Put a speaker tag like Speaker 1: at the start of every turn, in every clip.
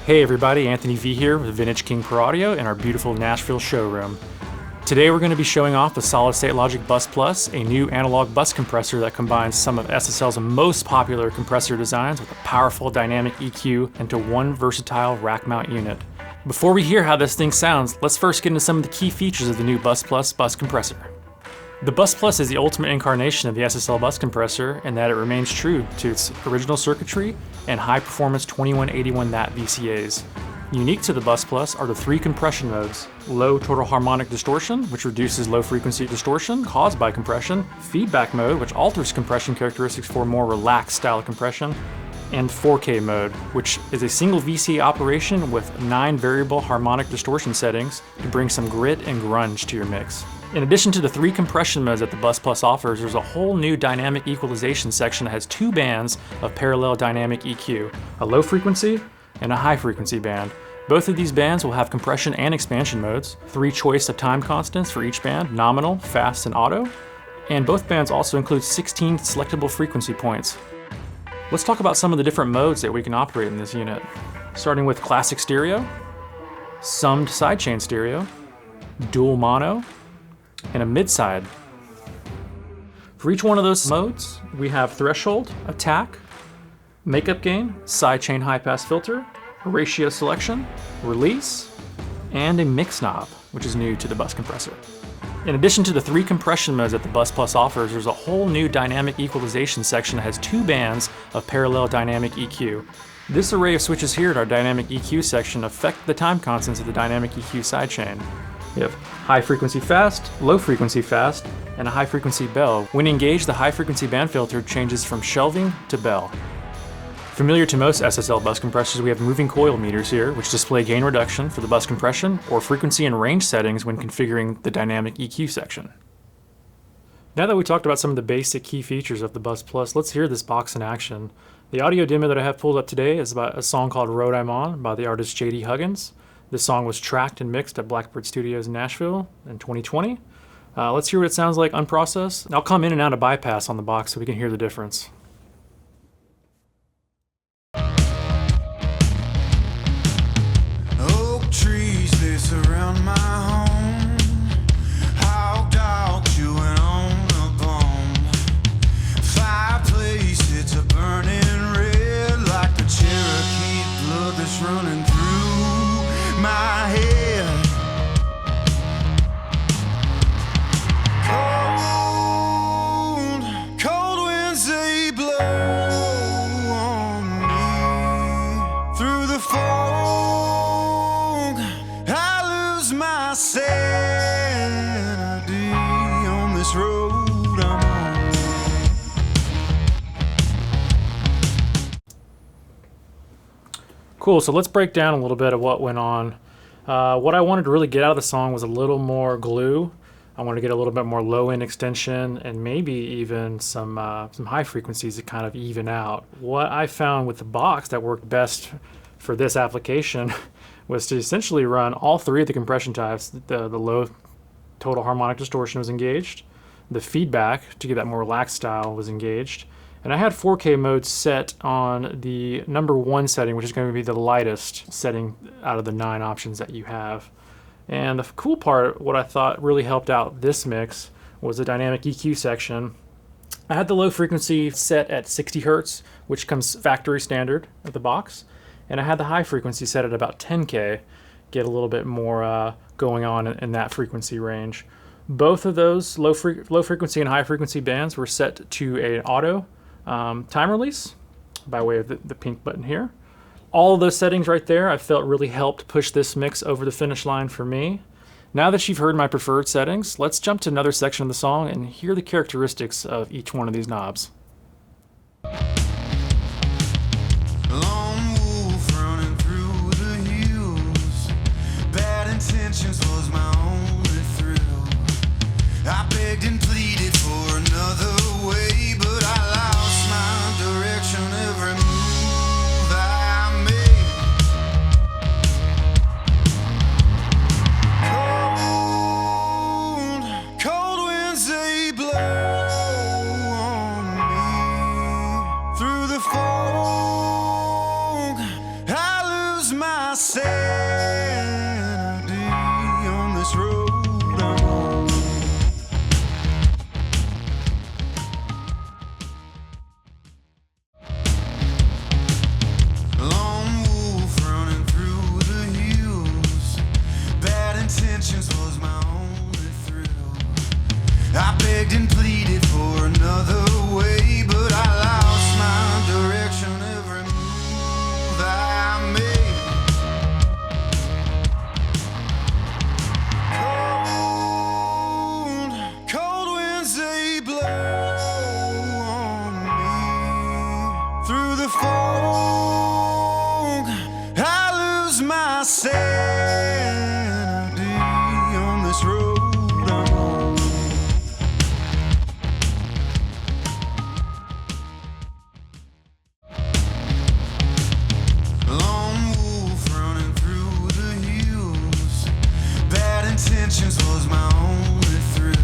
Speaker 1: Hey everybody, Anthony V here with Vintage King Pro Audio in our beautiful Nashville showroom. Today we're going to be showing off the Solid State Logic Bus Plus, a new analog bus compressor that combines some of SSL's most popular compressor designs with a powerful dynamic EQ into one versatile rack mount unit. Before we hear how this thing sounds, let's first get into some of the key features of the new Bus Plus bus compressor. The Bus Plus is the ultimate incarnation of the SSL bus compressor in that it remains true to its original circuitry and high-performance 2181 Nat VCAs. Unique to the Bus Plus are the three compression modes: low total harmonic distortion, which reduces low-frequency distortion caused by compression, feedback mode, which alters compression characteristics for more relaxed style of compression, and 4K mode, which is a single VCA operation with 9 variable harmonic distortion settings to bring some grit and grunge to your mix. In addition to the 3 compression modes that the Bus Plus offers, there's a whole new dynamic equalization section that has 2 bands of parallel dynamic EQ, a low frequency and a high frequency band. Both of these bands will have compression and expansion modes, 3 choice of time constants for each band, nominal, fast, and auto, and both bands also include 16 selectable frequency points. Let's talk about some of the different modes that we can operate in this unit, starting with classic stereo, summed sidechain stereo, dual mono, and a mid-side. For each one of those modes, we have threshold, attack, makeup gain, sidechain high-pass filter, ratio selection, release, and a mix knob, which is new to the bus compressor. In addition to the 3 compression modes that the Bus Plus offers, there's a whole new dynamic equalization section that has 2 bands of parallel dynamic EQ. This array of switches here at our dynamic EQ section affect the time constants of the dynamic EQ sidechain. We have high frequency fast, low frequency fast, and a high frequency bell. When engaged, the high frequency band filter changes from shelving to bell. Familiar to most SSL bus compressors, we have moving coil meters here, which display gain reduction for the bus compression or frequency and range settings when configuring the dynamic EQ section. Now that we talked about some of the basic key features of the Bus Plus, let's hear this box in action. The audio demo that I have pulled up today is about a song called Road I'm On by the artist J.D. Huggins. This song was tracked and mixed at Blackbird Studios in Nashville in 2020. Let's hear what it sounds like unprocessed. I'll come in and out of bypass on the box so we can hear the difference.
Speaker 2: Oak trees, they surround my home. Hog dog chewing on a bone. Fireplace, it's a burning red like the Cherokee blood that's running through my head. Cold, cold winds they blow on me. Through the fog, I lose my sanity on this road I'm on.
Speaker 1: Cool, so let's break down a little bit of what went on. What I wanted to really get out of the song was a little more glue. I wanted to get a little bit more low-end extension and maybe even some high frequencies to kind of even out. What I found with the box that worked best for this application was to essentially run all 3 of the compression types. The low total harmonic distortion was engaged, the feedback to get that more relaxed style was engaged, and I had 4K mode set on the number 1 setting, which is going to be the lightest setting out of the 9 options that you have. And the cool part, what I thought really helped out this mix, was the dynamic EQ section. I had the low frequency set at 60 Hertz, which comes factory standard at the box, and I had the high frequency set at about 10K, get a little bit more going on in that frequency range. Both of those low frequency and high frequency bands were set to an auto time release by way of the pink button here. All of those settings right there I felt really helped push this mix over the finish line for me. Now that you've heard my preferred settings, let's jump to another section of the song and hear the characteristics of each one of these knobs.
Speaker 2: Lone wolf running through the hills. Bad intentions was my only thrill. I begged and pleaded for another way, but I lost my direction every move I made. Cold, cold winds they blow on me. sanity on this road I'm on. Lone wolf running through the hills. Bad intentions was my only thrill. I begged and pleaded for another way, but I lost my direction every move I made. Cold, cold winds they blow on me. Through the fog, I lose my sanity on this road I'm on. Lone wolf running through the hills. Bad intentions was my only thrill.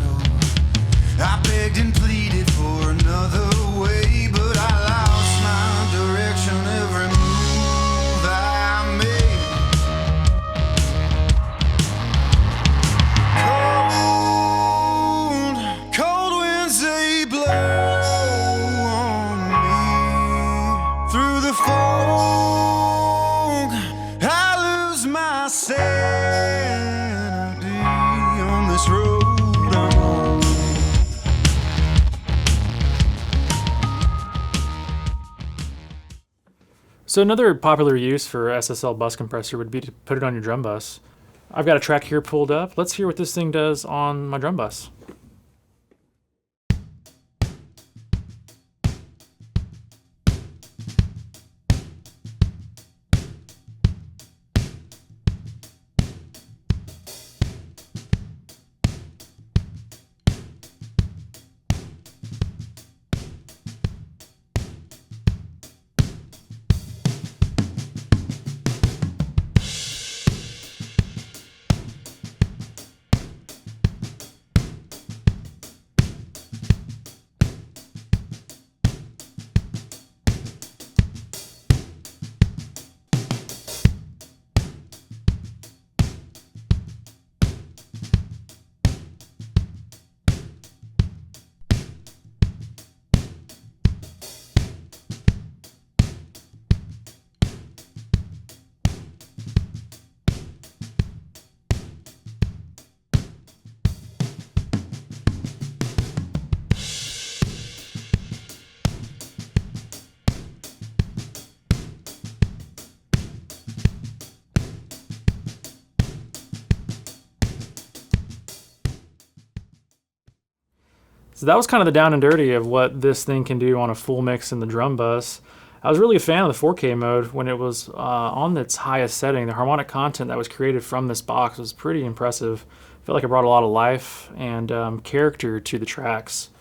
Speaker 2: I begged and pleaded for another way, but I lost my direction every move I made. Cold, cold winds they blow on me. Through the fog, I lose my sanity on this road I'm on.
Speaker 1: So another popular use for SSL bus compressor would be to put it on your drum bus. I've got a track here pulled up. Let's hear what this thing does on my drum bus. So that was kind of the down and dirty of what this thing can do on a full mix in the drum bus. I was really a fan of the 4K mode when it was on its highest setting. The harmonic content that was created from this box was pretty impressive. I felt like it brought a lot of life and character to the tracks.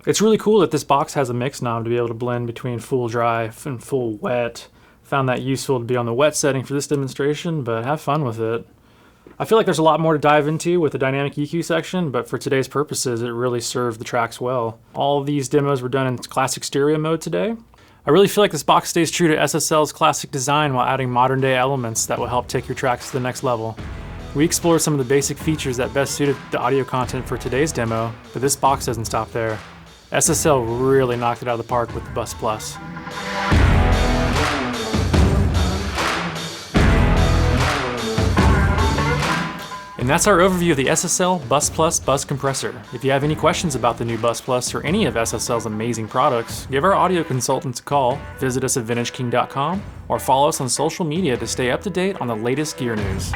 Speaker 1: It's really cool that this box has a mix knob to be able to blend between full dry and full wet. Found that useful to be on the wet setting for this demonstration, but have fun with it. I feel like there's a lot more to dive into with the dynamic EQ section, but for today's purposes, it really served the tracks well. All of these demos were done in classic stereo mode today. I really feel like this box stays true to SSL's classic design while adding modern day elements that will help take your tracks to the next level. We explored some of the basic features that best suited the audio content for today's demo, but this box doesn't stop there. SSL really knocked it out of the park with the Bus Plus. And that's our overview of the SSL Bus Plus bus compressor. If you have any questions about the new Bus Plus or any of SSL's amazing products, give our audio consultants a call, visit us at vintageking.com, or follow us on social media to stay up to date on the latest gear news.